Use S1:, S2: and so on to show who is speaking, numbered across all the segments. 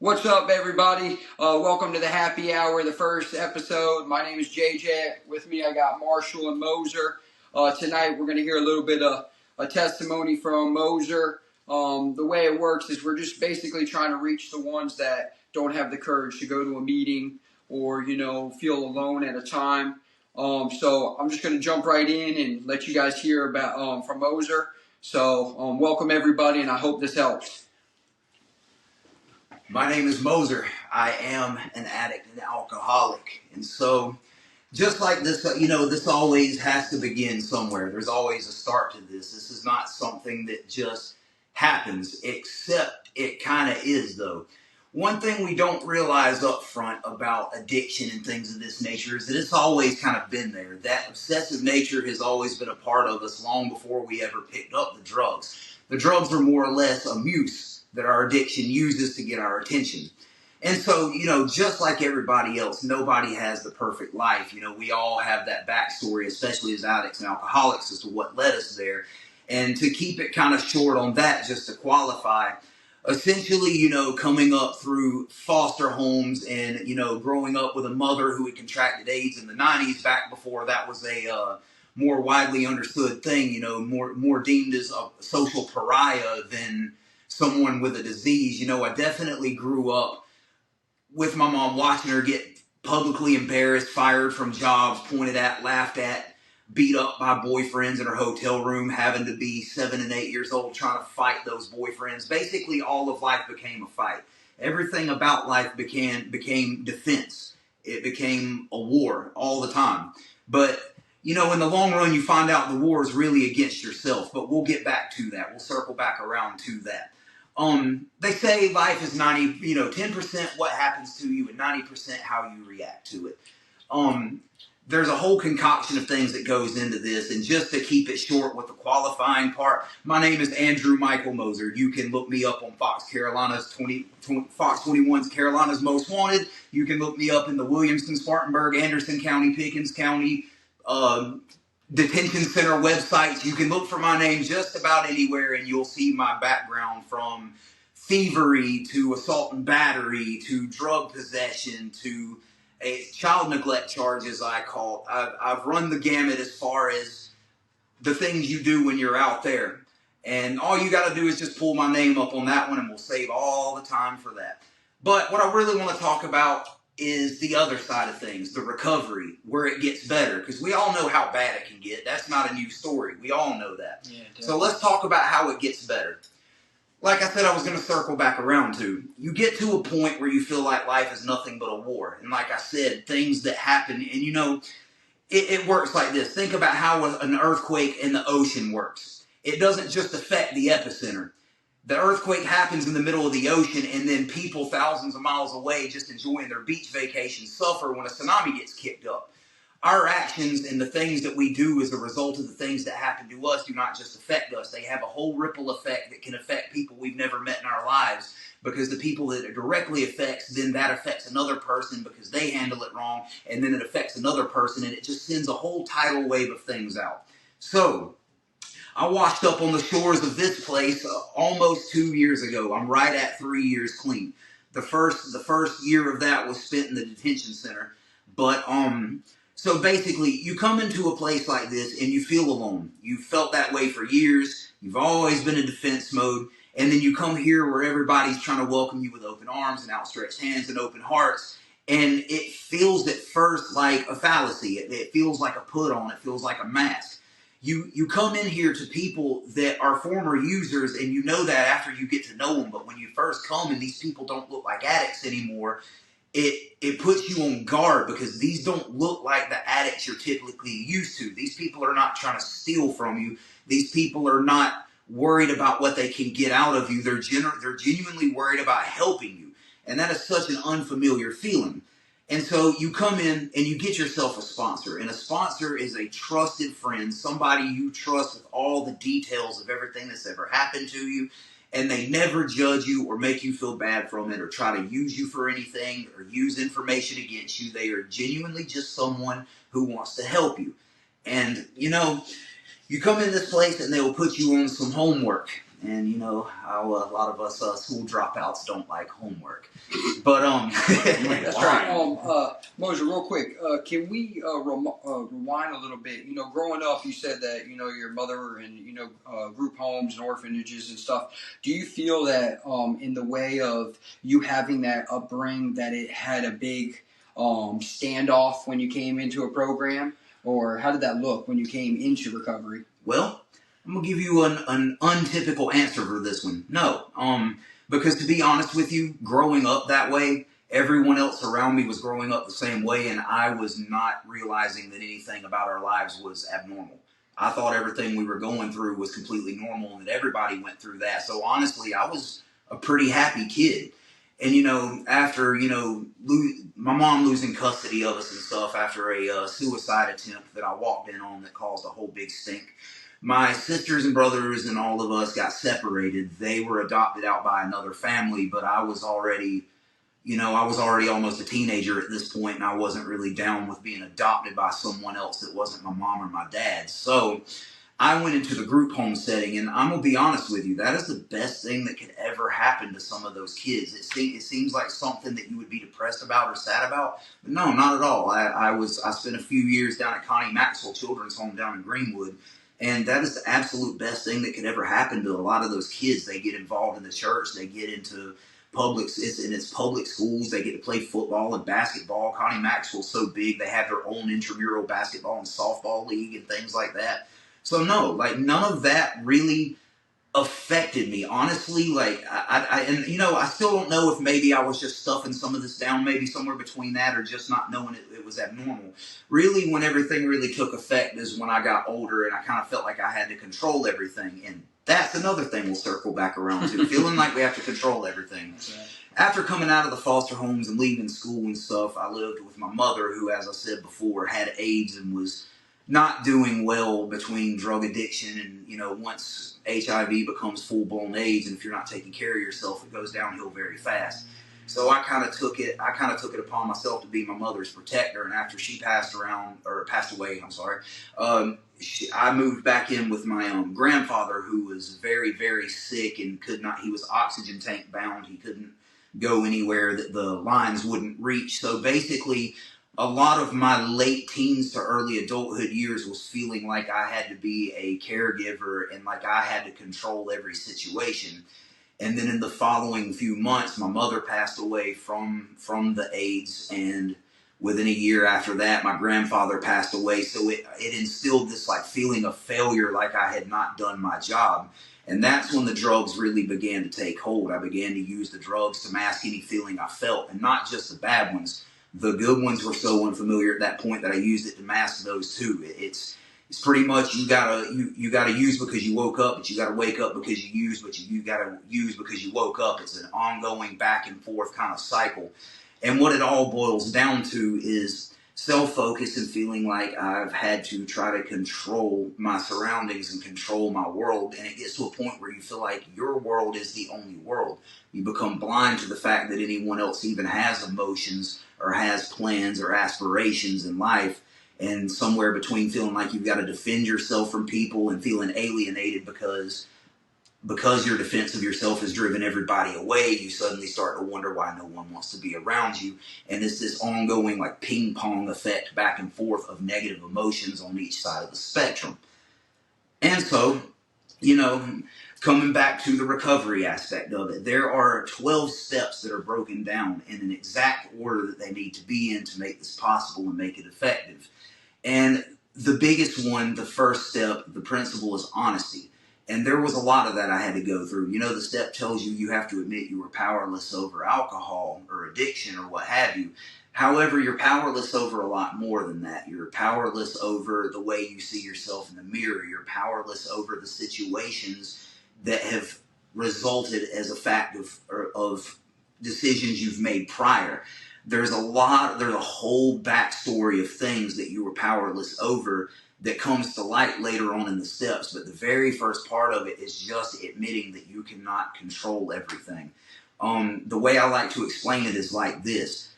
S1: What's up, everybody? Welcome to the happy hour, the first episode. My name is JJ. With me, I got Marshall and Moser. Tonight, we're going to hear a little bit of a testimony from Moser. The way it works is we're just basically trying to reach the ones that don't have the courage to go to a meeting or, feel alone at a time. So I'm just going to jump right in and let you guys hear about from Moser. So welcome, everybody, and I hope this helps.
S2: My name is Moser. I am an addict and alcoholic. And so, just like this, this always has to begin somewhere. There's always a start to this. This is not something that just happens, except it kind of is, though. One thing we don't realize up front about addiction and things of this nature is that it's always kind of been there. That obsessive nature has always been a part of us long before we ever picked up the drugs. The drugs are more or less a muse that our addiction uses to get our attention. And so, just like everybody else, nobody has the perfect life. We all have that backstory, especially as addicts and alcoholics, as to what led us there. And to keep it kind of short on that, just to qualify, essentially, coming up through foster homes and, growing up with a mother who had contracted AIDS in the 90s, back before that was a more widely understood thing, more deemed as a social pariah than someone with a disease. I definitely grew up with my mom watching her get publicly embarrassed, fired from jobs, pointed at, laughed at, beat up by boyfriends in her hotel room, having to be 7 and 8 years old trying to fight those boyfriends. Basically, all of life became a fight. Everything about life became defense. It became a war all the time. But in the long run, you find out the war is really against yourself. But we'll get back to that. We'll circle back around to that. They say life is 10% what happens to you and 90% how you react to it. There's a whole concoction of things that goes into this. And just to keep it short with the qualifying part, my name is Andrew Michael Moser. You can look me up on Fox 21's Carolina's Most Wanted. You can look me up in the Williamson, Spartanburg, Anderson County, Pickens County, detention center websites. You can look for my name just about anywhere and you'll see my background, from thievery to assault and battery to drug possession to a child neglect charge, as I call it. I've run the gamut as far as the things you do when you're out there. And all you got to do is just pull my name up on that one and we'll save all the time for that. But what I really want to talk about is the other side of things, the recovery, where it gets better. Because we all know how bad it can get. That's not a new story. We all know that. Yeah, so let's talk about how it gets better. Like I said, I was going to circle back around to. You get to a point where you feel like life is nothing but a war. And like I said, things that happen, and it works like this. Think about how an earthquake in the ocean works. It doesn't just affect the epicenter. The earthquake happens in the middle of the ocean, and then people thousands of miles away just enjoying their beach vacation suffer when a tsunami gets kicked up. Our actions and the things that we do as a result of the things that happen to us do not just affect us. They have a whole ripple effect that can affect people we've never met in our lives, because the people that it directly affects, then that affects another person because they handle it wrong, and then it affects another person, and it just sends a whole tidal wave of things out. So I washed up on the shores of this place almost 2 years ago. I'm right at 3 years clean. The first year of that was spent in the detention center. But so basically, you come into a place like this and you feel alone. You've felt that way for years. You've always been in defense mode. And then you come here where everybody's trying to welcome you with open arms and outstretched hands and open hearts. And it feels at first like a fallacy. It feels like a put on. It feels like a mask. You come in here to people that are former users, and you know that after you get to know them. But when you first come and these people don't look like addicts anymore, it puts you on guard, because these don't look like the addicts you're typically used to. These people are not trying to steal from you. These people are not worried about what they can get out of you. They're genuinely worried about helping you. And that is such an unfamiliar feeling. And so you come in and you get yourself a sponsor. And a sponsor is a trusted friend, somebody you trust with all the details of everything that's ever happened to you. And they never judge you or make you feel bad from it or try to use you for anything or use information against you. They are genuinely just someone who wants to help you. And, you come in this place and they will put you on some homework. And you know how a lot of us school dropouts don't like homework. But
S1: that's right. Moser, real quick, can we rewind a little bit? You know, growing up, you said that you know your mother and you know group homes and orphanages and stuff. Do you feel that in the way of you having that upbringing that it had a big standoff when you came into a program, or how did that look when you came into recovery?
S2: Well, I'm gonna give you an untypical answer for this one. No, because to be honest with you, growing up that way, everyone else around me was growing up the same way, and I was not realizing that anything about our lives was abnormal. I thought everything we were going through was completely normal, and that everybody went through that. So honestly, I was a pretty happy kid. And you know, after you know, my mom losing custody of us and stuff after a suicide attempt that I walked in on that caused a whole big stink. My sisters and brothers and all of us got separated. They were adopted out by another family, but I was already almost a teenager at this point, and I wasn't really down with being adopted by someone else that wasn't my mom or my dad. So I went into the group home setting, and I'm going to be honest with you, that is the best thing that could ever happen to some of those kids. It seems like something that you would be depressed about or sad about, but no, not at all. I spent a few years down at Connie Maxwell Children's Home down in Greenwood, and that is the absolute best thing that could ever happen to a lot of those kids. They get involved in the church. They get into it's public schools. They get to play football and basketball. Connie Maxwell's so big. They have their own intramural basketball and softball league and things like that. So no, like none of that really affected me. Honestly, like and you know, I still don't know if maybe I was just stuffing some of this down, maybe somewhere between that or just not knowing it was abnormal. Really, when everything really took effect is when I got older and I kind of felt like I had to control everything. And that's another thing we'll circle back around to, feeling like we have to control everything. After coming out of the foster homes and leaving school and stuff, I lived with my mother who, as I said before, had AIDS and was not doing well between drug addiction and, you know, once HIV becomes full-blown AIDS, and if you're not taking care of yourself, it goes downhill very fast. So I kind of took it upon myself to be my mother's protector. And after she passed away, I moved back in with my grandfather, who was very, very sick and he was oxygen tank bound. He couldn't go anywhere that the lines wouldn't reach. So basically, a lot of my late teens to early adulthood years was feeling like I had to be a caregiver and like I had to control every situation. And then in the following few months, my mother passed away from the AIDS, and within a year after that, my grandfather passed away. So it instilled this like feeling of failure, like I had not done my job. And that's when the drugs really began to take hold. I began to use the drugs to mask any feeling I felt, and not just the bad ones. The good ones were so unfamiliar at that point that I used it to mask those too. It's pretty much you gotta use because you woke up, but you gotta wake up because you used, but you gotta use because you woke up. It's an ongoing back and forth kind of cycle. And what it all boils down to is self-focus and feeling like I've had to try to control my surroundings and control my world. And it gets to a point where you feel like your world is the only world. You become blind to the fact that anyone else even has emotions or has plans or aspirations in life. And somewhere between feeling like you've got to defend yourself from people and feeling alienated because your defense of yourself has driven everybody away, you suddenly start to wonder why no one wants to be around you. And it's this ongoing like ping pong effect back and forth of negative emotions on each side of the spectrum. And so, you know, coming back to the recovery aspect of it, there are 12 steps that are broken down in an exact order that they need to be in to make this possible and make it effective. And the biggest one, the first step, the principle is honesty. And there was a lot of that I had to go through. You know, the step tells you have to admit you were powerless over alcohol or addiction or what have you. However, you're powerless over a lot more than that. You're powerless over the way you see yourself in the mirror. You're powerless over the situations that have resulted as a fact of decisions you've made prior. There's a whole backstory of things that you were powerless over that comes to light later on in the steps. But the very first part of it is just admitting that you cannot control everything. The way I like to explain it is like this.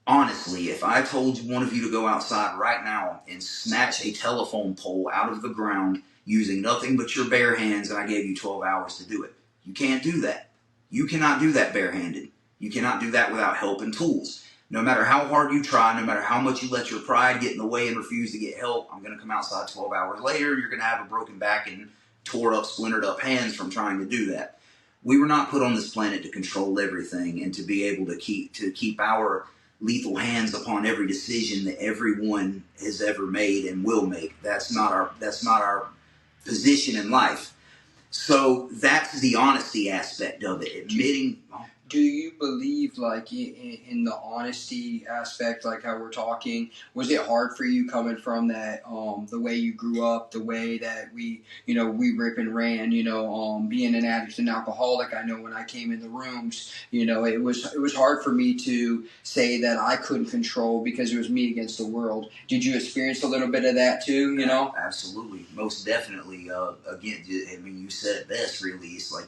S2: Honestly, if I told one of you to go outside right now and snatch a telephone pole out of the ground using nothing but your bare hands, and I gave you 12 hours to do it. You can't do that. You cannot do that barehanded. You cannot do that without help and tools. No matter how hard you try, no matter how much you let your pride get in the way and refuse to get help, I'm going to come outside 12 hours later, you're going to have a broken back and tore up, splintered up hands from trying to do that. We were not put on this planet to control everything and to be able to keep our lethal hands upon every decision that everyone has ever made and will make. That's not our position in life. So that's the honesty aspect of it. Admitting.
S1: Do you believe, like, in the honesty aspect, like how we're talking? Was it hard for you coming from that, the way you grew up, the way that we rip and ran, being an addict and alcoholic? I know when I came in the rooms, it was hard for me to say that I couldn't control because it was me against the world. Did you experience a little bit of that too?
S2: Absolutely, most definitely. Again, I mean, you said it best. Really, it's like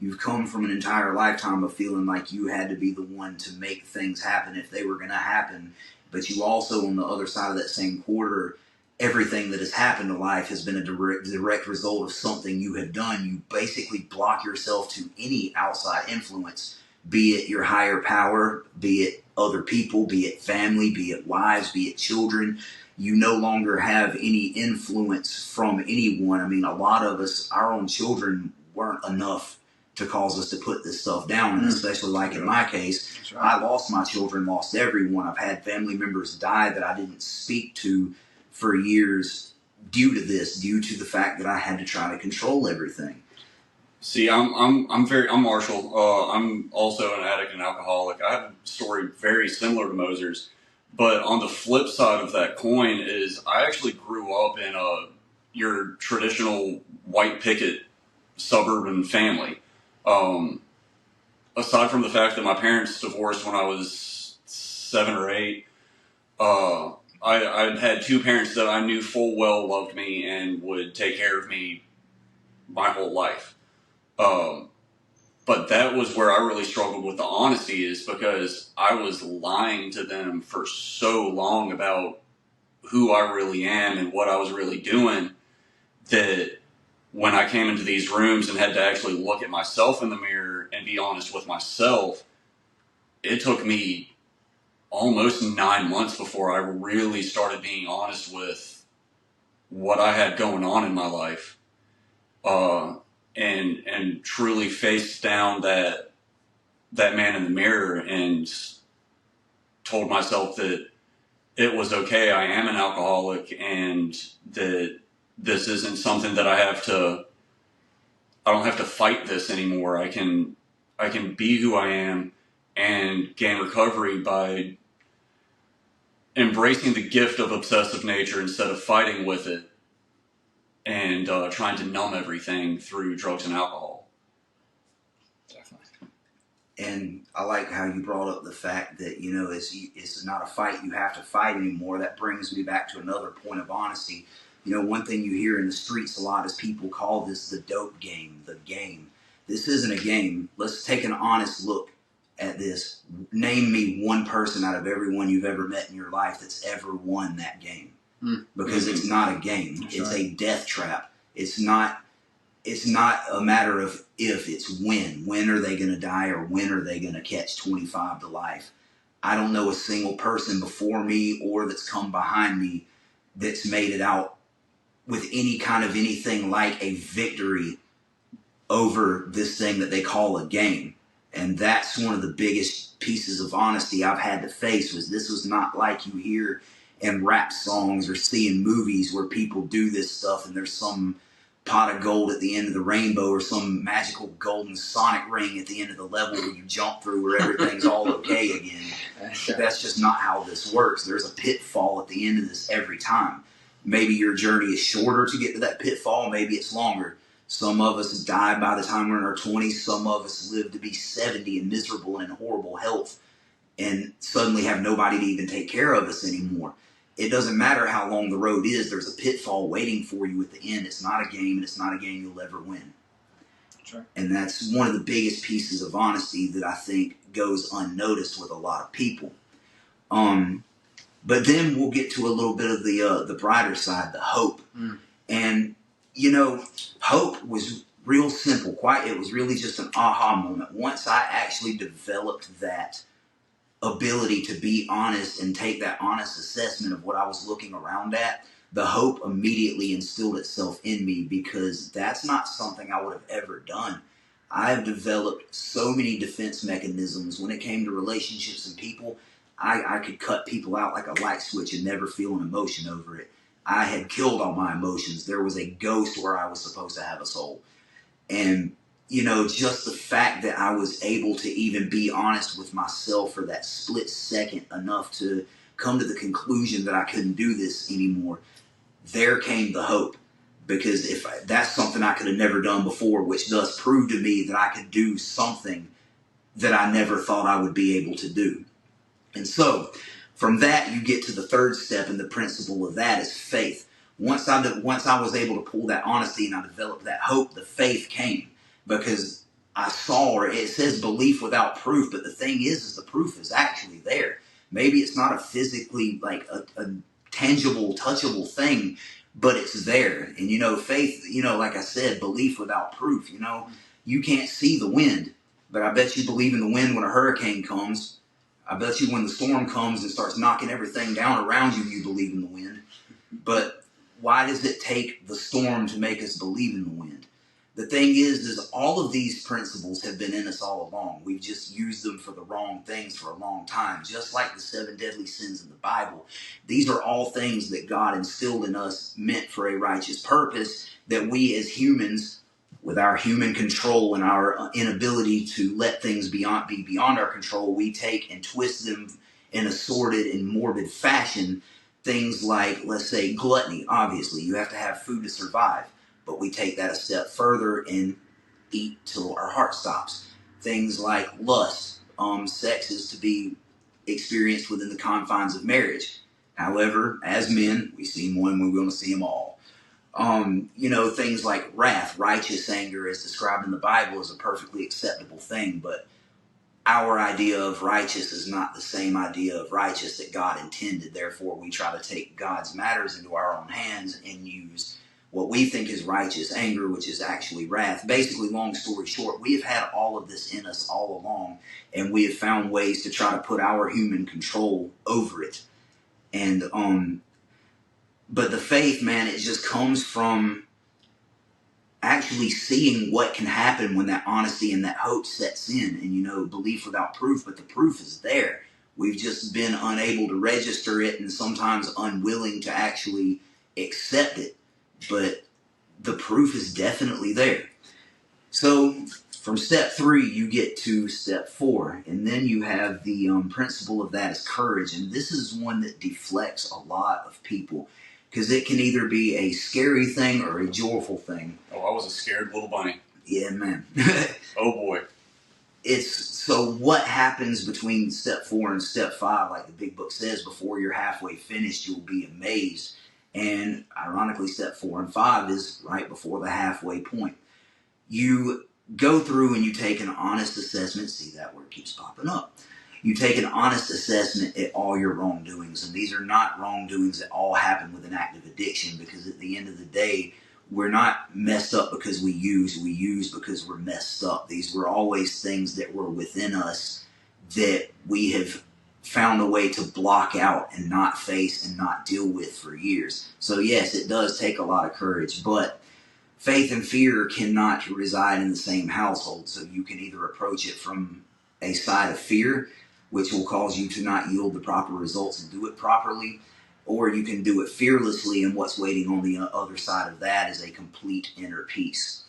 S2: You've come from an entire lifetime of feeling like you had to be the one to make things happen if they were going to happen. But you also, on the other side of that same quarter, everything that has happened in life has been a direct result of something you have done. You basically block yourself to any outside influence, be it your higher power, be it other people, be it family, be it wives, be it children. You no longer have any influence from anyone. I mean, a lot of us, our own children weren't enough to cause us to put this stuff down, and especially like in my case, right. I lost my children, lost everyone. I've had family members die that I didn't speak to for years due to the fact that I had to try to control everything.
S3: See, I'm Marshall. I'm also an addict and alcoholic. I have a story very similar to Moser's, but on the flip side of that coin is I actually grew up in your traditional white picket suburban family. Aside from the fact that my parents divorced when I was 7 or 8, I had two parents that I knew full well loved me and would take care of me my whole life. But that was where I really struggled with the honesty, is because I was lying to them for so long about who I really am and what I was really doing, that when I came into these rooms and had to actually look at myself in the mirror and be honest with myself, it took me almost 9 months before I really started being honest with what I had going on in my life, and truly faced down that man in the mirror and told myself that it was okay. I am an alcoholic, and that this isn't something that I don't have to fight this anymore. I can be who I am and gain recovery by embracing the gift of obsessive nature instead of fighting with it and trying to numb everything through drugs and alcohol.
S1: Definitely.
S2: And I like how you brought up the fact that, it's not a fight you have to fight anymore. That brings me back to another point of honesty. One thing you hear in the streets a lot is people call this the dope game, the game. This isn't a game. Let's take an honest look at this. Name me one person out of everyone you've ever met in your life that's ever won that game. Because it's not a game.
S1: That's
S2: it's
S1: right.
S2: a death trap. It's not a matter of if, it's when. When are they going to die, or when are they going to catch 25 to life? I don't know a single person before me or that's come behind me that's made it out with any kind of anything like a victory over this thing that they call a game. And that's one of the biggest pieces of honesty I've had to face. This was not like you hear in rap songs or see in movies where people do this stuff and there's some pot of gold at the end of the rainbow or some magical golden sonic ring at the end of the level where you jump through where everything's all okay again. That's just not how this works. There's a pitfall at the end of this every time. Maybe your journey is shorter to get to that pitfall. Maybe it's longer. Some of us die by the time we're in our 20s. Some of us live to be 70 and miserable and in horrible health and suddenly have nobody to even take care of us anymore. It doesn't matter how long the road is. There's a pitfall waiting for you at the end. It's not a game, and it's not a game you'll ever win.
S1: Sure.
S2: And that's one of the biggest pieces of honesty that I think goes unnoticed with a lot of people. But then we'll get to a little bit of the brighter side, the hope. And you know, hope was real simple. It was really just an aha moment. Once I actually developed that ability to be honest and take that honest assessment of what I was looking around at, the hope immediately instilled itself in me, because that's not something I would have ever done. I have developed so many defense mechanisms when it came to relationships and people. I could cut people out like a light switch and never feel an emotion over it. I had killed all my emotions. There was a ghost where I was supposed to have a soul. And, you know, just the fact that I was able to even be honest with myself for that split second enough to come to the conclusion that I couldn't do this anymore, there came the hope. Because that's something I could have never done before, which does prove to me that I could do something that I never thought I would be able to do. And so, from that, you get to the third step, and the principle of that is faith. Once I was able to pull that honesty and I developed that hope, the faith came, because I saw, or it says belief without proof, but the thing is the proof is actually there. Maybe it's not a physically, like a tangible, touchable thing, but it's there. And, you know, faith, you know, like I said, belief without proof. You know, you can't see the wind, but I bet you believe in the wind when a hurricane comes. I bet you when the storm comes and starts knocking everything down around you, you believe in the wind. But why does it take the storm to make us believe in the wind? The thing is all of these principles have been in us all along. We've just used them for the wrong things for a long time. Just like the 7 deadly sins in the Bible. These are all things that God instilled in us, meant for a righteous purpose, that we as humans, with our human control and our inability to let things be beyond our control, we take and twist them in a sordid and morbid fashion. Things like, let's say, gluttony. Obviously, you have to have food to survive. But we take that a step further and eat till our heart stops. Things like lust. Sex is to be experienced within the confines of marriage. However, as men, we see one, we're going to see them all. You know, things like wrath, righteous anger, as described in the Bible, is a perfectly acceptable thing. But our idea of righteous is not the same idea of righteous that God intended. Therefore, we try to take God's matters into our own hands and use what we think is righteous anger, which is actually wrath. Basically, long story short, we have had all of this in us all along, and we have found ways to try to put our human control over it. And but the faith, man, it just comes from actually seeing what can happen when that honesty and that hope sets in. And, you know, belief without proof, but the proof is there. We've just been unable to register it and sometimes unwilling to actually accept it. But the proof is definitely there. So from step 3, you get to step 4. And then you have the principle of that is courage. And this is one that deflects a lot of people, because it can either be a scary thing or a joyful thing.
S3: Oh, I was a scared little bunny.
S2: Yeah, man.
S3: Oh, boy.
S2: So what happens between step 4 and step 5, like the big book says, before you're halfway finished, you'll be amazed. And ironically, step 4 and 5 is right before the halfway point. You go through and you take an honest assessment. See, that word keeps popping up. You take an honest assessment at all your wrongdoings. And these are not wrongdoings that all happen with an active addiction, because at the end of the day, we're not messed up because we use because we're messed up. These were always things that were within us that we have found a way to block out and not face and not deal with for years. So yes, it does take a lot of courage, but faith and fear cannot reside in the same household. So you can either approach it from a side of fear, which will cause you to not yield the proper results and do it properly, or you can do it fearlessly, and what's waiting on the other side of that is a complete inner peace.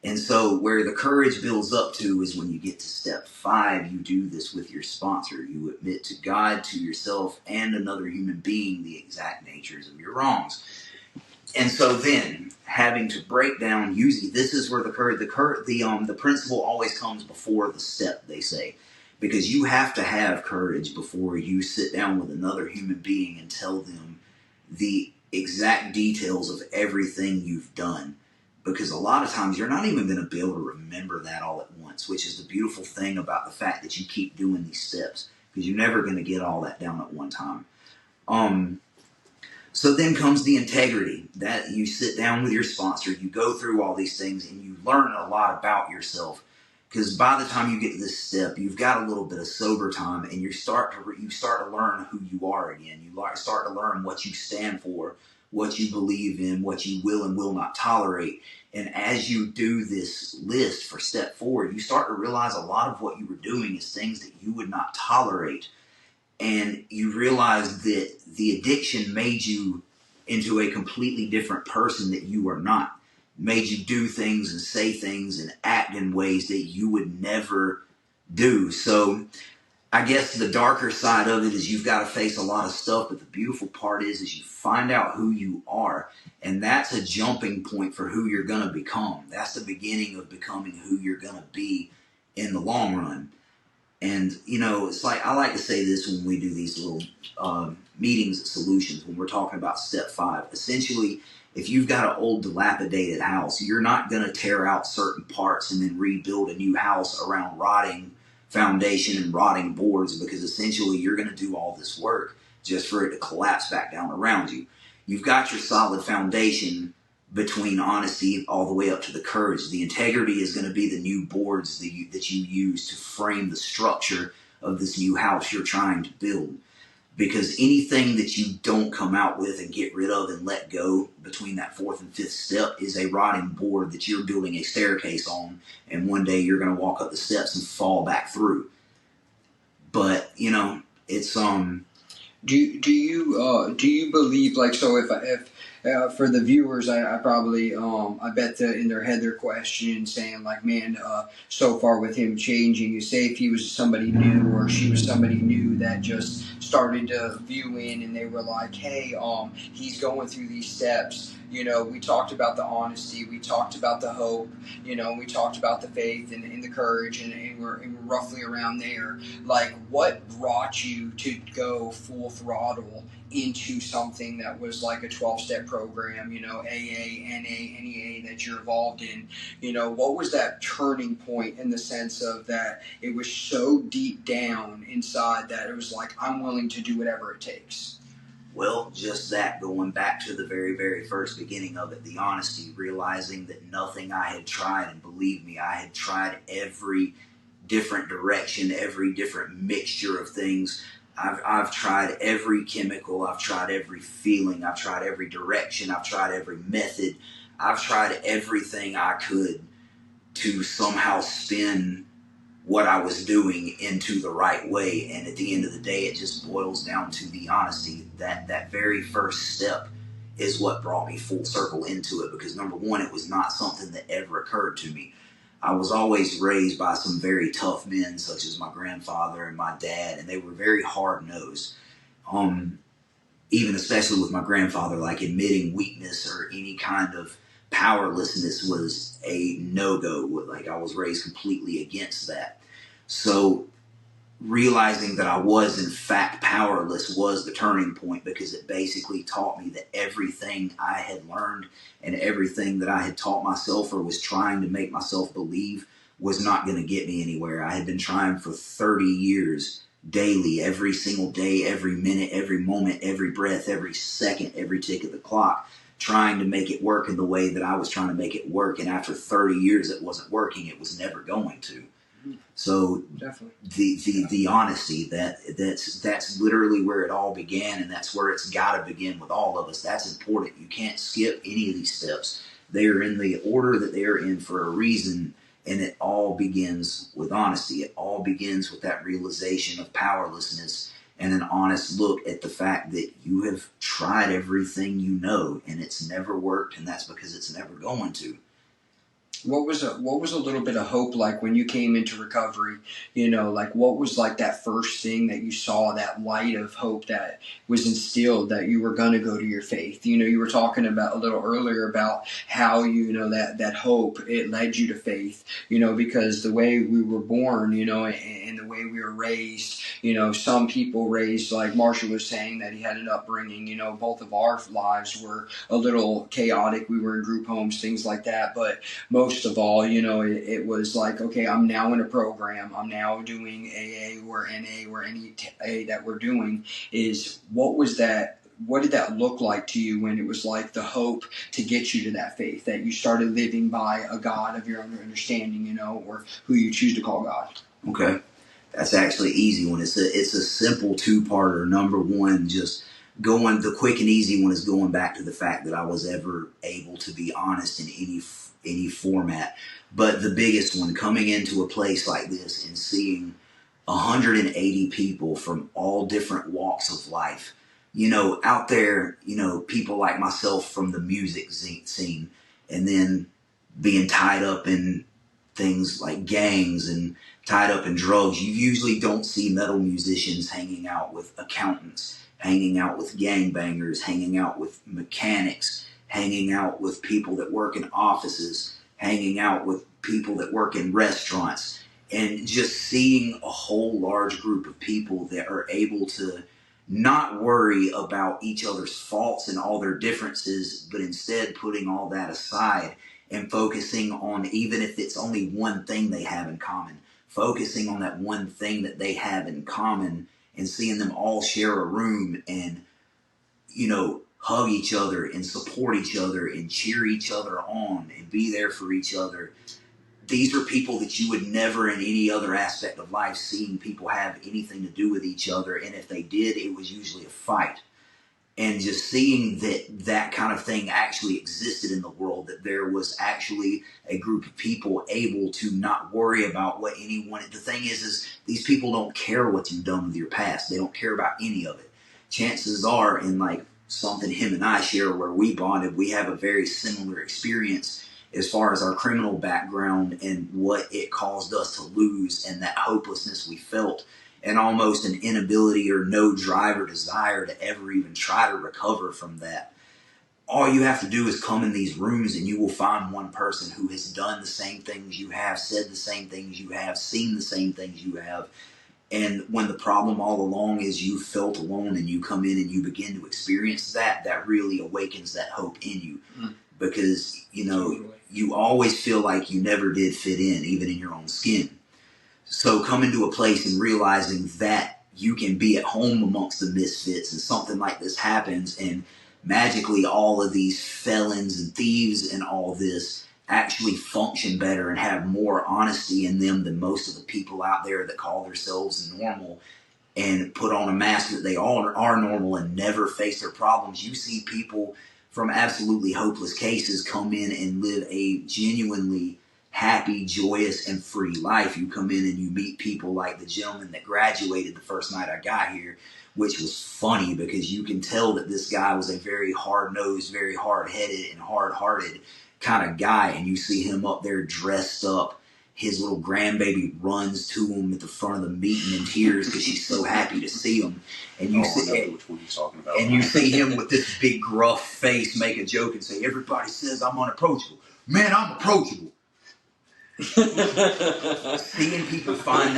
S2: And so where the courage builds up to is when you get to step 5, you do this with your sponsor. You admit to God, to yourself, and another human being the exact natures of your wrongs. And so then, having to break down, usually this is where the principle always comes before the step, they say. Because you have to have courage before you sit down with another human being and tell them the exact details of everything you've done. Because a lot of times you're not even going to be able to remember that all at once, which is the beautiful thing about the fact that you keep doing these steps, because you're never going to get all that down at one time. So then comes the integrity, that you sit down with your sponsor, you go through all these things, and you learn a lot about yourself. Because by the time you get to this step, you've got a little bit of sober time, and you start to learn who you are again. You start to learn what you stand for, what you believe in, what you will and will not tolerate. And as you do this list for step 4, you start to realize a lot of what you were doing is things that you would not tolerate. And you realize that the addiction made you into a completely different person that you are not. Made you do things and say things and act in ways that you would never do. So I guess the darker side of it is you've got to face a lot of stuff, but the beautiful part is you find out who you are, and that's a jumping point for who you're going to become. That's the beginning of becoming who you're going to be in the long run. And, it's like, I like to say this when we do these little meetings at Solutions, when we're talking about step 5. Essentially, if you've got an old dilapidated house, you're not going to tear out certain parts and then rebuild a new house around rotting foundation and rotting boards, because essentially you're going to do all this work just for it to collapse back down around you. You've got your solid foundation between honesty all the way up to the courage. The integrity is going to be the new boards that you use to frame the structure of this new house you're trying to build. Because anything that you don't come out with and get rid of and let go between that 4th and 5th step is a rotting board that you're building a staircase on, and one day you're going to walk up the steps and fall back through. But, it's
S1: Do you believe, like, so if for the viewers, I probably I bet that in their head they're questioning, saying like, man, so far with him changing, you say if he was somebody new or she was somebody new that just started to view in and they were like, hey, he's going through these steps. We talked about the honesty, we talked about the hope, we talked about the faith and the courage, and we're roughly around there. Like, what brought you to go full throttle into something that was like a 12-step program, AA, NA, NEA that you're involved in? What was that turning point in the sense of that it was so deep down inside that it was like, I'm willing to do whatever it takes?
S2: Well, just that, going back to the very, very first beginning of it, the honesty, realizing that nothing I had tried, and believe me, I had tried every different direction, every different mixture of things. I've tried every chemical, I've tried every feeling, I've tried every direction, I've tried every method, I've tried everything I could to somehow spin what I was doing into the right way. And at the end of the day, it just boils down to the honesty. That very first step is what brought me full circle into it, because number one, it was not something that ever occurred to me. I was always raised by some very tough men, such as my grandfather and my dad, and they were very hard-nosed. Even especially with my grandfather, like admitting weakness or any kind of powerlessness was a no-go. Like, I was raised completely against that. So realizing that I was in fact powerless was the turning point, because it basically taught me that everything I had learned and everything that I had taught myself or was trying to make myself believe was not going to get me anywhere. I had been trying for 30 years daily, every single day, every minute, every moment, every breath, every second, every tick of the clock, trying to make it work in the way that I was trying to make it work. And after 30 years, it wasn't working. It was never going to. So
S1: definitely
S2: the honesty, that's literally where it all began, and that's where it's got to begin with all of us. That's important. You can't skip any of these steps. They are in the order that they are in for a reason, and it all begins with honesty. It all begins with that realization of powerlessness and an honest look at the fact that you have tried everything you know, and it's never worked, and that's because it's never going to.
S1: What was a little bit of hope like when you came into recovery? Like, what was like that first thing that you saw, that light of hope that was instilled that you were going to go to your faith? You were talking about a little earlier about how that hope, it led you to faith. Because the way we were born, and the way we were raised, some people raised, like Marshall was saying, that he had an upbringing. Both of our lives were a little chaotic. We were in group homes, things like that, but most of all, it was like, okay, I'm now in a program. I'm now doing AA or NA or any A that we're doing. What was that what did that look like to you when it was like the hope to get you to that faith, that you started living by a God of your own understanding, you know, or who you choose to call God?
S2: Okay. That's actually easy one. It's a simple two-parter. Number one, just the quick and easy one is going back to the fact that I was ever able to be honest in any format. But the biggest one, coming into a place like this and seeing 180 people from all different walks of life, you know, out there, you know, people like myself from the music scene, and then being tied up in things like gangs and tied up in drugs. You usually don't see metal musicians hanging out with accountants, hanging out with gangbangers, hanging out with mechanics, hanging out with people that work in offices, hanging out with people that work in restaurants, and just seeing a whole large group of people that are able to not worry about each other's faults and all their differences, but instead putting all that aside and focusing on, even if it's only one thing they have in common, focusing on that one thing that they have in common, and seeing them all share a room and, you know, hug each other and support each other and cheer each other on and be there for each other. These are people that you would never in any other aspect of life seeing people have anything to do with each other. And if they did, it was usually a fight. And just seeing that kind of thing actually existed in the world, that there was actually a group of people able to not worry about what anyone. The thing is these people don't care what you've done with your past. They don't care about any of it. Chances are, in like something him and I share where we bonded, we have a very similar experience as far as our criminal background and what it caused us to lose, and that hopelessness we felt, and almost an inability or no drive or desire to ever even try to recover from that. All you have to do is come in these rooms and you will find one person who has done the same things you have, said the same things you have, seen the same things you have. And when the problem all along is you felt alone, and you come in and you begin to experience that really awakens that hope in you. Because, you know, you always feel like you never did fit in, even in your own skin. So coming to a place and realizing that you can be at home amongst the misfits, and something like this happens, and magically all of these felons and thieves and all this actually function better and have more honesty in them than most of the people out there that call themselves normal and put on a mask that they all are normal and never face their problems. You see people from absolutely hopeless cases come in and live a genuinely happy, joyous, and free life. You come in and you meet people like the gentleman that graduated the first night I got here, which was funny because you can tell that this guy was a very hard-nosed, very hard-headed, and hard-hearted kind of guy. And you see him up there dressed up. His little grandbaby runs to him at the front of the meeting in tears because she's so happy to see him. And you see,
S3: which one he's talking about.
S2: And you see him with this big gruff face make a joke and say, "Everybody says I'm unapproachable. Man, I'm approachable." Seeing people find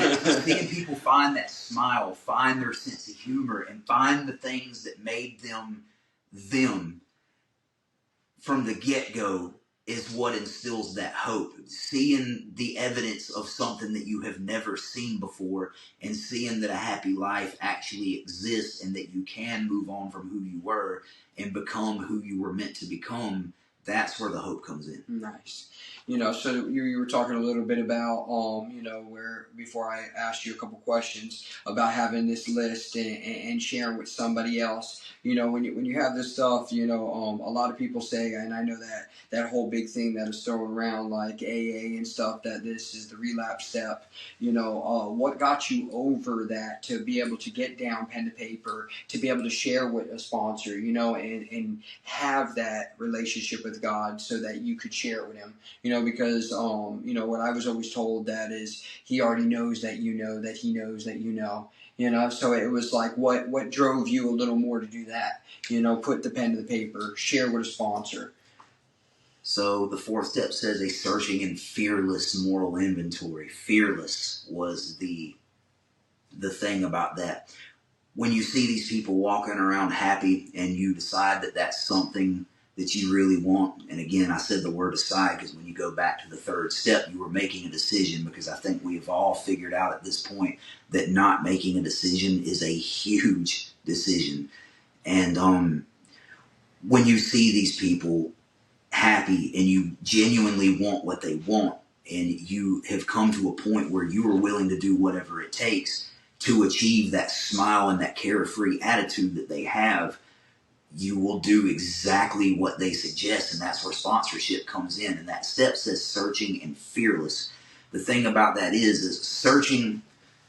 S2: that smile, find their sense of humor, and find the things that made them from the get-go is what instills that hope. Seeing the evidence of something that you have never seen before, and seeing that a happy life actually exists and that you can move on from who you were and become who you were meant to become, that's where the hope comes in.
S1: Nice. You know, so you were talking a little bit about, you know, where before I asked you a couple questions about having this list and sharing with somebody else. You know, when you have this stuff, you know, a lot of people say, and I know that whole big thing that is thrown around like AA and stuff, that this is the relapse step. You know, what got you over that to be able to get down pen to paper, to be able to share with a sponsor, you know, and have that relationship with God so that you could share it with him. You know, because, you know, what I was always told that is he already knows that you know, that he knows that you know. You know, so it was like, what drove you a little more to do that? You know, put the pen to the paper, share with a sponsor.
S2: So the fourth step says a searching and fearless moral inventory. Fearless was the thing about that. When you see these people walking around happy and you decide that that's something that you really want, and again, I said the word decide because when you go back to the third step, you were making a decision, because I think we have all figured out at this point that not making a decision is a huge decision. And when you see these people happy and you genuinely want what they want, and you have come to a point where you are willing to do whatever it takes to achieve that smile and that carefree attitude that they have, you will do exactly what they suggest. And that's where sponsorship comes in. And that step says searching and fearless. The thing about that is searching,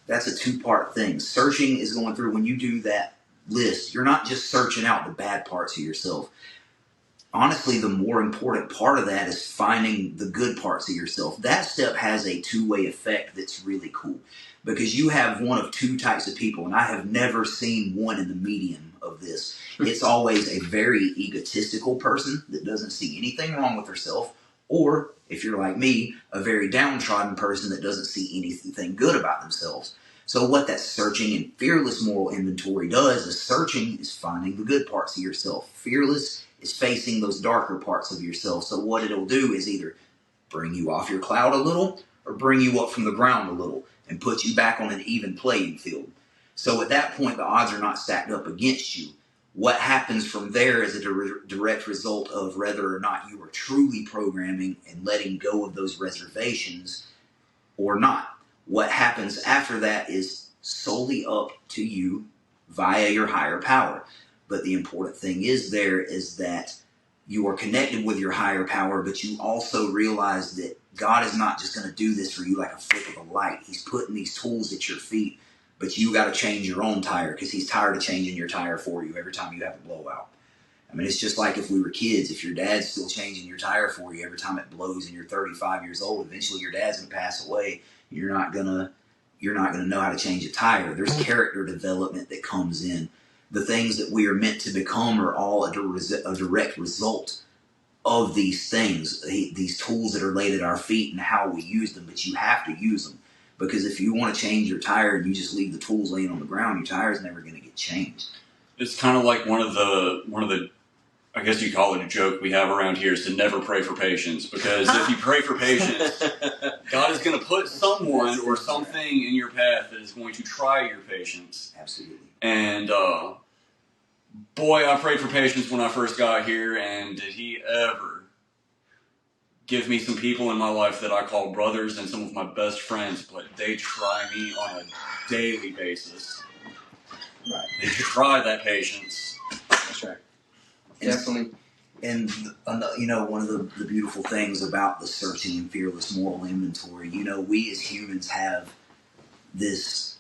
S2: that's a two-part thing. Searching is going through, when you do that list, you're not just searching out the bad parts of yourself. Honestly, the more important part of that is finding the good parts of yourself. That step has a two-way effect that's really cool, because you have one of two types of people, and I have never seen one in the medium of this. It's always a very egotistical person that doesn't see anything wrong with herself, or, if you're like me, a very downtrodden person that doesn't see anything good about themselves. So what that searching and fearless moral inventory does is, searching is finding the good parts of yourself. Fearless is facing those darker parts of yourself. So what it'll do is either bring you off your cloud a little or bring you up from the ground a little and put you back on an even playing field. So at that point, the odds are not stacked up against you. What happens from there is a direct result of whether or not you are truly programming and letting go of those reservations or not. What happens after that is solely up to you via your higher power. But the important thing is that you are connected with your higher power, but you also realize that God is not just going to do this for you like a flick of a light. He's putting these tools at your feet, but you got to change your own tire, because he's tired of changing your tire for you every time you have a blowout. I mean, it's just like if we were kids. If your dad's still changing your tire for you every time it blows and you're 35 years old, eventually your dad's going to pass away. You're not going to know how to change a tire. There's character development that comes in. The things that we are meant to become are all a direct result of these things, these tools that are laid at our feet and how we use them. But you have to use them, because if you want to change your tire and you just leave the tools laying on the ground, your tire's never going to get changed.
S3: It's kind of like one of the I guess you call it a joke we have around here, is to never pray for patience, because if you pray for patience, God is going to put someone or something in your path that is going to try your patience.
S2: Absolutely.
S3: And boy, I prayed for patience when I first got here, and did he ever give me some people in my life that I call brothers and some of my best friends, but they try me on a daily basis.
S2: Right.
S3: They try that patience.
S1: That's right. Definitely.
S2: And one of the beautiful things about the searching and fearless moral inventory, we as humans have this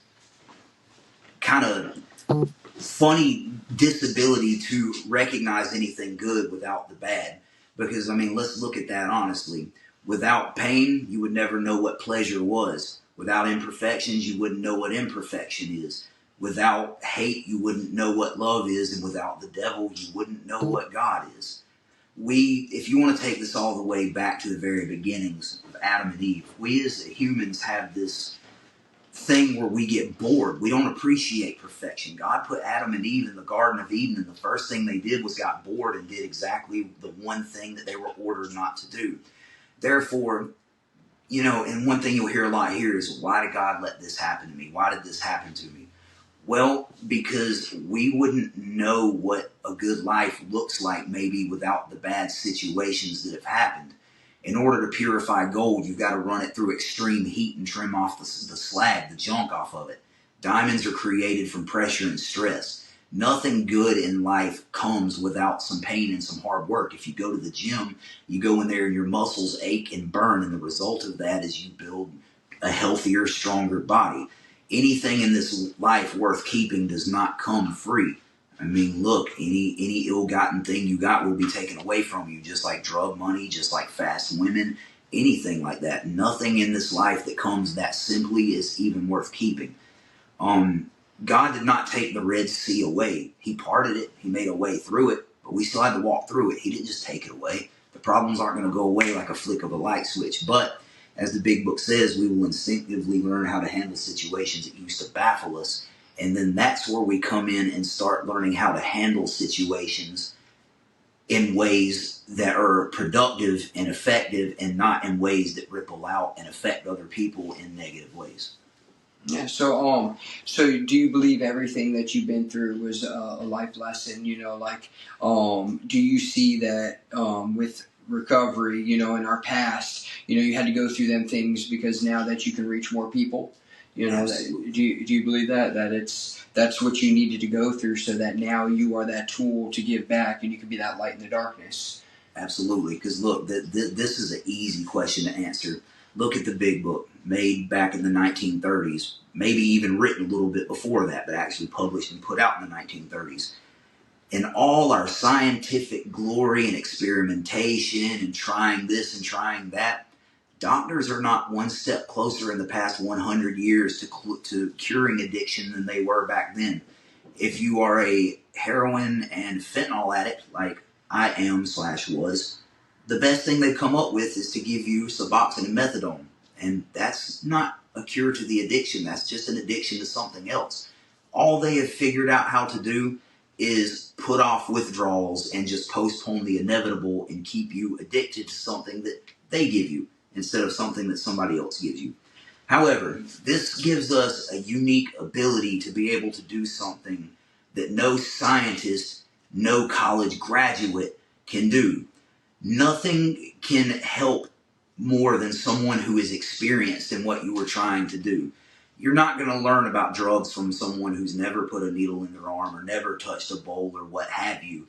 S2: kind of funny disability to recognize anything good without the bad. Because, let's look at that honestly. Without pain, you would never know what pleasure was. Without imperfections, you wouldn't know what imperfection is. Without hate, you wouldn't know what love is. And without the devil, you wouldn't know what God is. If you want to take this all the way back to the very beginnings of Adam and Eve, we as humans have this thing where we get bored. We don't appreciate perfection. God put Adam and Eve in the Garden of Eden, and the first thing they did was got bored and did exactly the one thing that they were ordered not to do. Therefore, and one thing you'll hear a lot here is, why did God let this happen to me? Why did this happen to me? Well, because we wouldn't know what a good life looks like maybe without the bad situations that have happened. In order to purify gold, you've got to run it through extreme heat and trim off the slag, the junk off of it. Diamonds are created from pressure and stress. Nothing good in life comes without some pain and some hard work. If you go to the gym, you go in there and your muscles ache and burn, and the result of that is you build a healthier, stronger body. Anything in this life worth keeping does not come free. Look, any ill-gotten thing you got will be taken away from you, just like drug money, just like fast women, anything like that. Nothing in this life that comes that simply is even worth keeping. God did not take the Red Sea away. He parted it. He made a way through it, but we still had to walk through it. He didn't just take it away. The problems aren't going to go away like a flick of a light switch, but as the big book says, we will instinctively learn how to handle situations that used to baffle us. And then that's where we come in and start learning how to handle situations in ways that are productive and effective, and not in ways that ripple out and affect other people in negative ways.
S1: Yeah. So do you believe everything that you've been through was a life lesson? Do you see that with recovery? In our past, you had to go through them things because now that you can reach more people,
S2: Absolutely.
S1: do you believe that's what you needed to go through so that now you are that tool to give back and you can be that light in the darkness?
S2: Absolutely. Because look, this is an easy question to answer. Look at the Big Book, made back in the 1930s, maybe even written a little bit before that, but actually published and put out in the 1930s. In all our scientific glory and experimentation and trying this and trying that, doctors are not one step closer in the past 100 years to curing addiction than they were back then. If you are a heroin and fentanyl addict, like I am/was, the best thing they come up with is to give you Suboxone and methadone. And that's not a cure to the addiction. That's just an addiction to something else. All they have figured out how to do is put off withdrawals and just postpone the inevitable and keep you addicted to something that they give you instead of something that somebody else gives you. However, this gives us a unique ability to be able to do something that no scientist, no college graduate can do. Nothing can help more than someone who is experienced in what you were trying to do. You're not going to learn about drugs from someone who's never put a needle in their arm or never touched a bowl or what have you.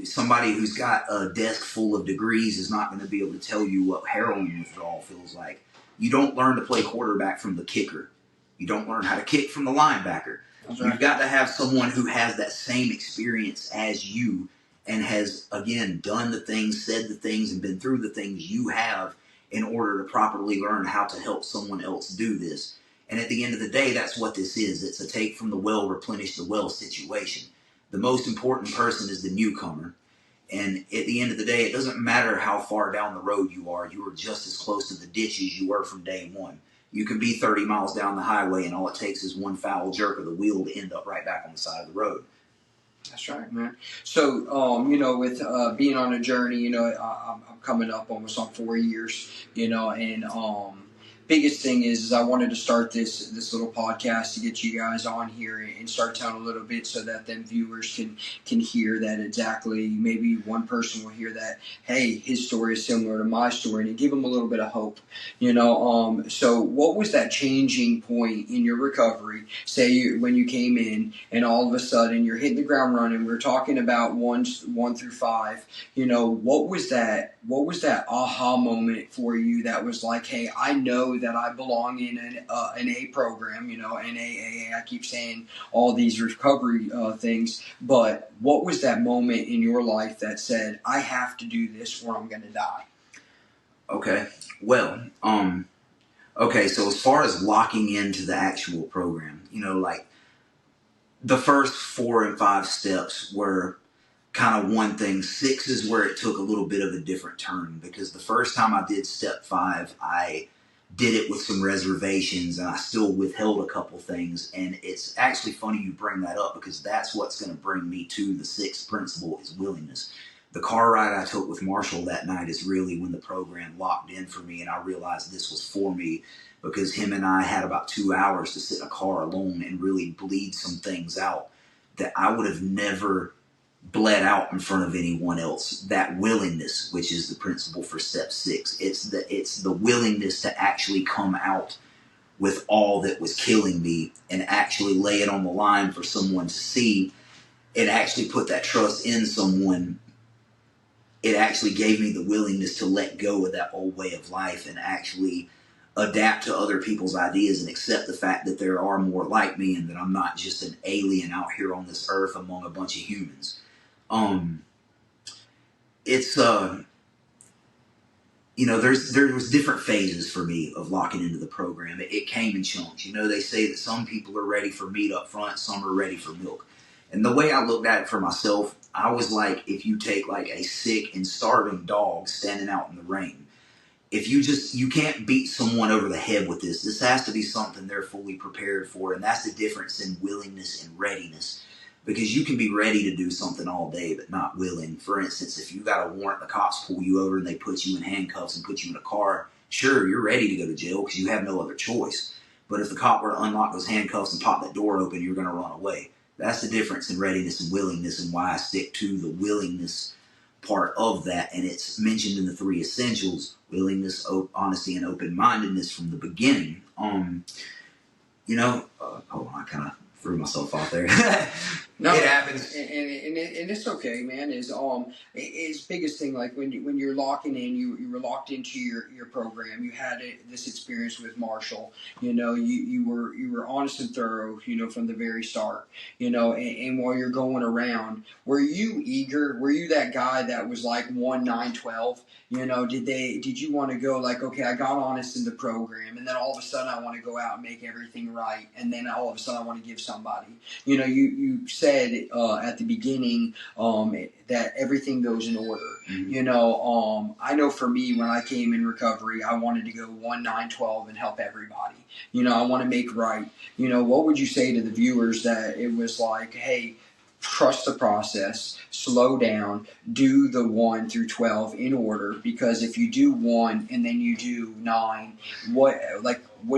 S2: Somebody who's got a desk full of degrees is not going to be able to tell you what heroin withdrawal feels like. You don't learn to play quarterback from the kicker. You don't learn how to kick from the linebacker.
S1: That's right.
S2: You've got to have someone who has that same experience as you and has, again, done the things, said the things, and been through the things you have in order to properly learn how to help someone else do this. And at the end of the day, that's what this is. It's a take from the well, replenish the well situation. The most important person is the newcomer. And at the end of the day, it doesn't matter how far down the road you are just as close to the ditch as you were from day one. You can be 30 miles down the highway, and all it takes is one foul jerk of the wheel to end up right back on the side of the road.
S1: That's right, man. So, with being on a journey, I'm coming up almost on 4 years, and biggest thing is I wanted to start this little podcast to get you guys on here and start telling a little bit so that then viewers can hear that exactly. Maybe one person will hear that, hey, his story is similar to my story, and give them a little bit of hope, So, what was that changing point in your recovery? Say when you came in, and all of a sudden you're hitting the ground running. We're talking about one through five. What was that aha moment for you that was like, hey, I know that I belong in an A program, NAAA. I keep saying all these recovery things, but what was that moment in your life that said, I have to do this or I'm going to die?
S2: Okay. Well, okay, so as far as locking into the actual program, like the first 4 and 5 steps were kind of one thing. 6 is where it took a little bit of a different turn, because the first time I did step 5, I did it with some reservations and I still withheld a couple things. And it's actually funny you bring that up, because that's what's going to bring me to the 6th principle, is willingness. The car ride I took with Marshall that night is really when the program locked in for me, and I realized this was for me, because him and I had about 2 hours to sit in a car alone and really bleed some things out that I would have never bled out in front of anyone else. That willingness, which is the principle for step 6, it's the willingness to actually come out with all that was killing me and actually lay it on the line for someone to see, and actually put that trust in someone. It actually gave me the willingness to let go of that old way of life and actually adapt to other people's ideas and accept the fact that there are more like me and that I'm not just an alien out here on this earth among a bunch of humans. It's there was different phases for me of locking into the program. It came in chunks. They say that some people are ready for meat up front, some are ready for milk. And the way I looked at it for myself, I was like, if you take like a sick and starving dog standing out in the rain, if you can't beat someone over the head with this. This has to be something they're fully prepared for. And that's the difference in willingness and readiness. Because you can be ready to do something all day, but not willing. For instance, if you got a warrant, the cops pull you over and they put you in handcuffs and put you in a car, sure, you're ready to go to jail because you have no other choice. But if the cop were to unlock those handcuffs and pop that door open, you're going to run away. That's the difference in readiness and willingness, and why I stick to the willingness part of that. And it's mentioned in the 3 essentials: willingness, honesty, and open-mindedness from the beginning. Hold on, I kind of threw myself off there.
S1: No,
S2: it happens,
S1: and it's okay, man. His biggest thing, like when you're locking in, you were locked into your program. You had this experience with Marshall. You were honest and thorough. From the very start. And while you're going around, were you eager? Were you that guy that was like 1-9-12? Did you want to go like, okay, I got honest in the program, and then all of a sudden I want to go out and make everything right, and then all of a sudden I want to give somebody. You said at the beginning that everything goes in order.
S2: Mm-hmm.
S1: I know for me, when I came in recovery, I wanted to go 1-9-12 and help everybody. I want to make right. What would you say to the viewers that it was like, hey, trust the process, slow down, do the 1-12 in order, because if you do 1 and then you do 9, what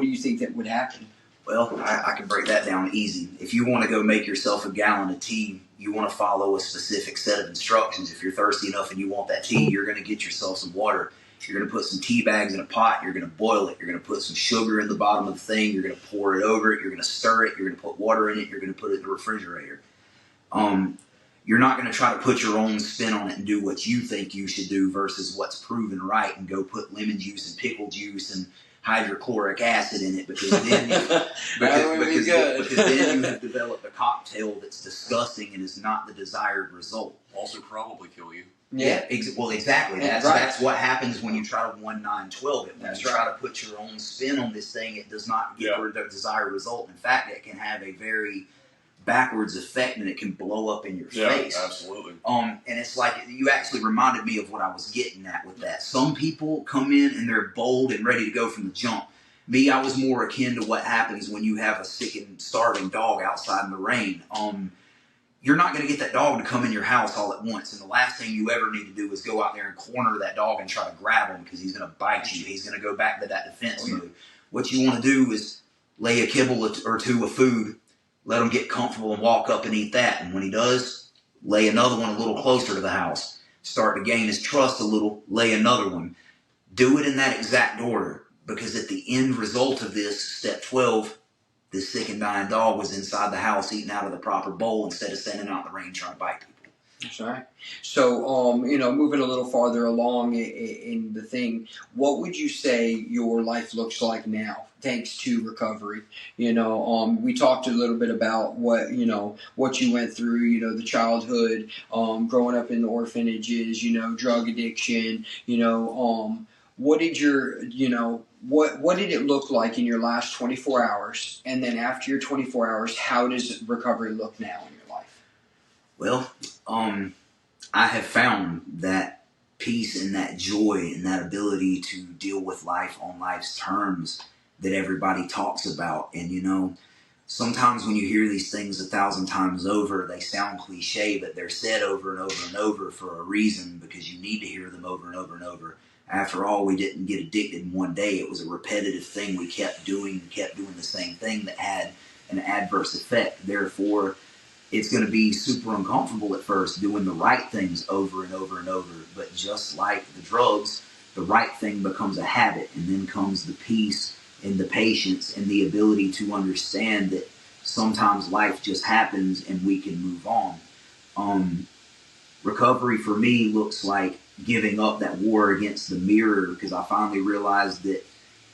S1: do you think that would happen?
S2: Well, I can break that down easy. If you want to go make yourself a gallon of tea, you want to follow a specific set of instructions. If you're thirsty enough and you want that tea, you're going to get yourself some water. You're going to put some tea bags in a pot. You're going to boil it. You're going to put some sugar in the bottom of the thing. You're going to pour it over it. You're going to stir it. You're going to put water in it. You're going to put it in the refrigerator. You're not going to try to put your own spin on it and do what you think you should do versus what's proven right, and go put lemon juice and pickle juice and hydrochloric acid in it, because then because then you have developed a cocktail that's disgusting and is not the desired result.
S3: Also probably kill you.
S2: Yeah, well, exactly. That's what happens when you try to 1-9-12 it. When you try to put your own spin on this thing, it does not get the desired result. In fact, it can have a very backwards effect, and it can blow up in your face.
S3: Absolutely.
S2: And it's like, you actually reminded me of what I was getting at with that. Some people come in and they're bold and ready to go from the jump. Me, I was more akin to what happens when you have a sick and starving dog outside in the rain. You're not going to get that dog to come in your house all at once. And the last thing you ever need to do is go out there and corner that dog and try to grab him, because he's going to bite you. He's going to go back to that defense mode. What you want to do is lay a kibble or 2 of food, let him get comfortable and walk up and eat that. And when he does, lay another one a little closer to the house. Start to gain his trust a little, lay another one. Do it in that exact order, because at the end result of this, step 12, this sick and dying dog was inside the house eating out of the proper bowl instead of standing out in the rain trying to bite people.
S1: That's right. So, moving a little farther along in the thing, what would you say your life looks like now, thanks to recovery? We talked a little bit about what you went through, the childhood, growing up in the orphanages, drug addiction, what did what did it look like in your last 24 hours? And then after your 24 hours, how does recovery look now in your life?
S2: Well, I have found that peace and that joy and that ability to deal with life on life's terms that everybody talks about. And, sometimes when you hear these things 1,000 times over, they sound cliche, but they're said over and over and over for a reason, because you need to hear them over and over and over. After all, we didn't get addicted in one day. It was a repetitive thing we kept doing the same thing that had an adverse effect. Therefore, it's going to be super uncomfortable at first doing the right things over and over and over. But just like the drugs, the right thing becomes a habit, and then comes the peace and the patience and the ability to understand that sometimes life just happens and we can move on. Recovery for me looks like giving up that war against the mirror, because I finally realized that,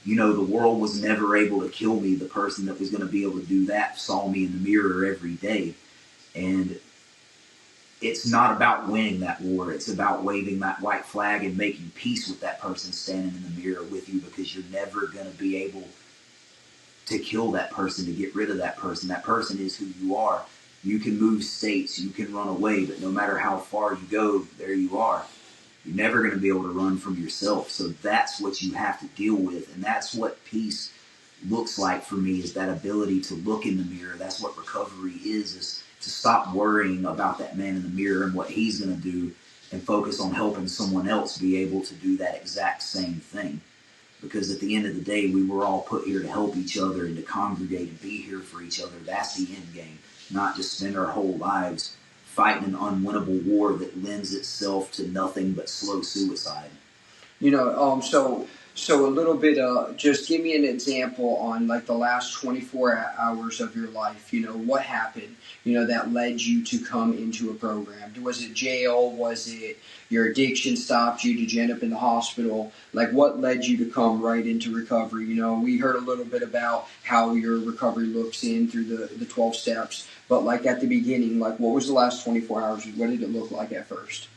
S2: the world was never able to kill me. The person that was going to be able to do that saw me in the mirror every day. And it's not about winning that war. It's about waving that white flag and making peace with that person standing in the mirror with you, because you're never going to be able to kill that person, to get rid of that person. That person is who you are. You can move states, you can run away, but no matter how far you go, there you are. You're never going to be able to run from yourself. So that's what you have to deal with. And that's what peace looks like for me, is that ability to look in the mirror. That's what recovery is to stop worrying about that man in the mirror and what he's going to do, and focus on helping someone else be able to do that exact same thing. because at the end of the day, we were all put here to help each other and to congregate and be here for each other. That's the end game, not just spend our whole lives fighting an unwinnable war that lends itself to nothing but slow suicide.
S1: So a little bit, just give me an example on like the last 24 hours of your life. What happened, that led you to come into a program? Was it jail? Was it your addiction stopped you? Did you end up in the hospital? Like, what led you to come right into recovery? We heard a little bit about how your recovery looks in through the 12 steps, but like at the beginning, like what was the last 24 hours? What did it look like at first?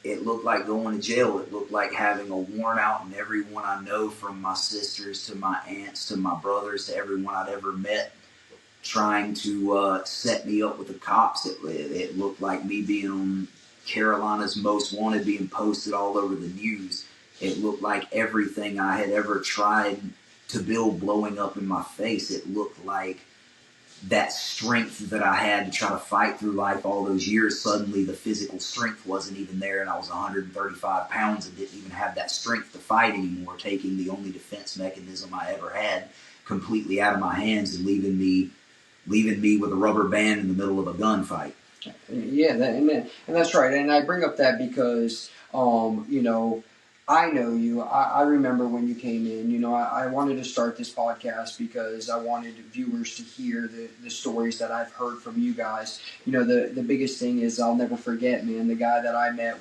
S2: It looked like going to jail. It looked like having a warrant out on everyone I know, from my sisters to my aunts to my brothers to everyone I'd ever met, trying to set me up with the cops. It looked like me being on Carolina's Most Wanted, being posted all over the news. It looked like everything I had ever tried to build blowing up in my face. It looked like that strength that I had to try to fight through life all those years, suddenly the physical strength wasn't even there, and I was 135 pounds and didn't even have that strength to fight anymore, taking the only defense mechanism I ever had completely out of my hands and leaving me with a rubber band in the middle of a gunfight.
S1: Yeah, and that's right. And I bring up that because, I know you. I remember when you came in. I wanted to start this podcast because I wanted viewers to hear the stories that I've heard from you guys. The biggest thing is I'll never forget, man, the guy that I met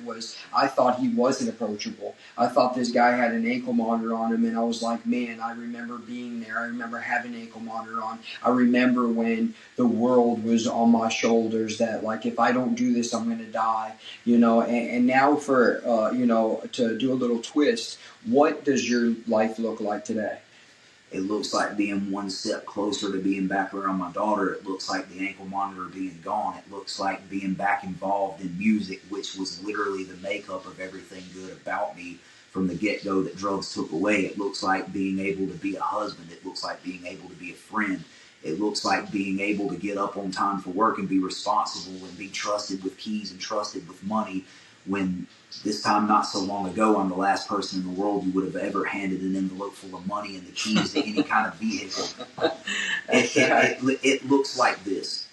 S1: I thought he wasn't approachable. I thought this guy had an ankle monitor on him, and I was like, man, I remember being there. I remember having an ankle monitor on. I remember when the world was on my shoulders, that like, if I don't do this, I'm going to die. And now for, to do a little twist, what does your life look like today?
S2: It looks like being one step closer to being back around my daughter. It looks like the ankle monitor being gone. It looks like being back involved in music, which was literally the makeup of everything good about me from the get-go that drugs took away. It looks like being able to be a husband. It looks like being able to be a friend. It looks like being able to get up on time for work and be responsible and be trusted with keys and trusted with money, when this time not so long ago, I'm the last person in the world you would have ever handed an envelope full of money and the keys to any kind of vehicle. It looks like this.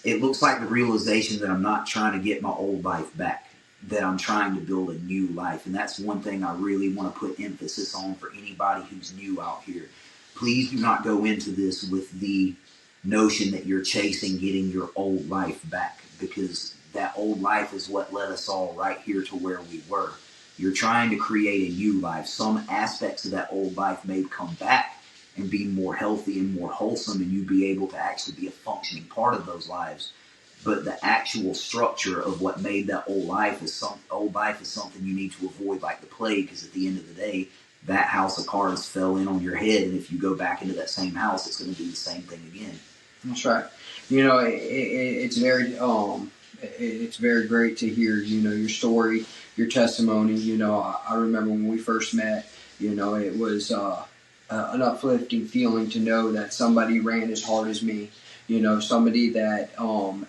S2: It looks like the realization that I'm not trying to get my old life back, that I'm trying to build a new life. And that's one thing I really want to put emphasis on for anybody who's new out here. Please do not go into this with the notion that you're chasing getting your old life back, because that old life is what led us all right here to where we were. You're trying to create a new life. Some aspects of that old life may come back and be more healthy and more wholesome, and you be able to actually be a functioning part of those lives. But the actual structure of what made that old life is something you need to avoid like the plague, because at the end of the day, that house of cards fell in on your head, and if you go back into that same house, it's going to do the same thing again.
S1: That's right. It's very great to hear, your story, your testimony. I remember when we first met, it was an uplifting feeling to know that somebody ran as hard as me. Somebody that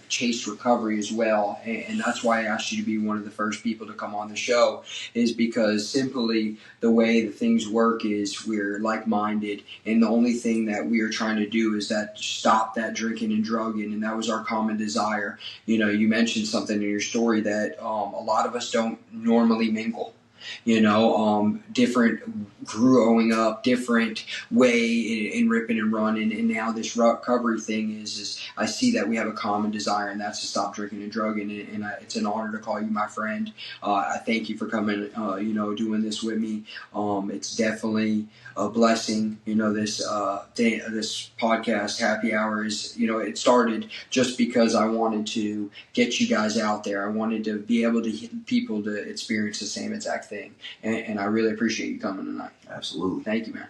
S1: chased recovery as well. And that's why I asked you to be one of the first people to come on the show, is because simply the way that things work is we're like-minded, and the only thing that we are trying to do is that stop that drinking and drugging, and that was our common desire. You mentioned something in your story that a lot of us don't normally mingle. Different growing up, different way in ripping and running, and now this recovery thing is I see that we have a common desire, and that's to stop drinking and drugging, and it's an honor to call you my friend. I thank you for coming, doing this with me. It's definitely a blessing. This podcast, Happy Hour, is, it started just because I wanted to get you guys out there. I wanted to be able to get people to experience the same exact thing. And I really appreciate you coming tonight.
S2: Absolutely.
S1: Thank you, man.